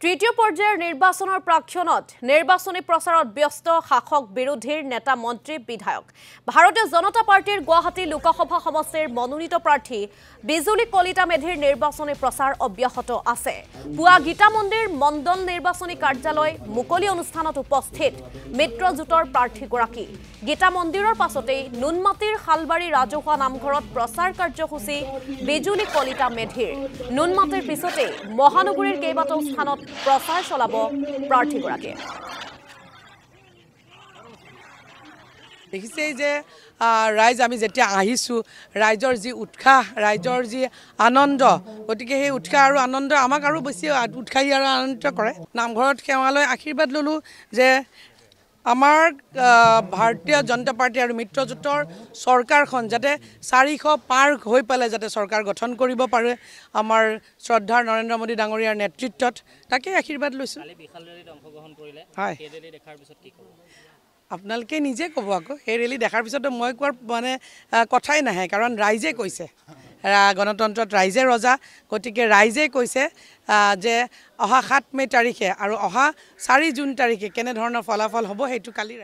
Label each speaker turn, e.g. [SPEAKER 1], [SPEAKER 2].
[SPEAKER 1] তৃতীয় পৰ্যায়ৰ নিৰ্বাচনৰ প্ৰাক্ষণত নিৰ্বাচনী প্ৰচাৰত ব্যস্ত শাসক বিৰোধীৰ নেতা মন্ত্ৰী বিধায়ক ভাৰতীয় জনতা পাৰ্টিৰ গুৱাহাটী লোকসভা সমষ্টিৰ মনোনীত প্ৰাৰ্থী বিজুলী কলিতা মেধিৰ নিৰ্বাচনী প্ৰচাৰ অব্যাহত আছে। পুৱা গীতা মন্দিৰ মণ্ডল নিৰ্বাচনী কাৰ্যালয় মুকলি অনুষ্ঠানত উপস্থিত মিত্ৰজোঁটৰ প্ৰাৰ্থীগৰাকী। গীতা মন্দিৰৰ পাছতেই নুনমাটিৰ শালবাৰী ৰাজহুৱা নামঘৰত প্ৰচাৰ কাৰ্যসূচী বিজুলী কলিতা মেধিৰ। নুনমাটিৰ পিছতেই মহানগৰীৰ কেইবাটাও স্থানত প্ৰচাৰ চলাব প্ৰাৰ্থীগৰাকীয়ে।
[SPEAKER 2] দেখিছেই যে ৰাইজ আমি যেতিয়া আহিছোঁ, ৰাইজৰ যি উৎসাহ, ৰাইজৰ যি আনন্দ, গতিকে সেই উৎসাহ আৰু আনন্দ আমাক আৰু বেছি উৎসাহী আৰু আনন্দিত কৰে। নামঘৰত সেৱালৈ আশীৰ্বাদ ল'লোঁ যে আমাৰ ভাৰতীয় জনতা পাৰ্টি আৰু মিত্ৰজোঁটৰ চৰকাৰখন যাতে 400 পাৰ হৈ পেলাই যাতে চৰকাৰ গঠন কৰিব পাৰে আমাৰ শ্ৰদ্ধাৰ নৰেন্দ্ৰ মোদী ডাঙৰীয়াৰ নেতৃত্বত, তাকে আশীৰ্বাদ লৈছোঁ। হয়, আপোনালোকে নিজে ক'ব আকৌ। সেই ৰেলী দেখাৰ পিছতো মই কোৱাৰ মানে কথাই নাহে, কাৰণ ৰাইজে কৈছে, গণতন্ত্ৰত ৰাইজে ৰজা। গতিকে ৰাইজে কৈছে যে অহা 7 মে' তাৰিখে আৰু অহা 4 জুন তাৰিখে কেনেধৰণৰ ফলাফল হ'ব সেইটো কালি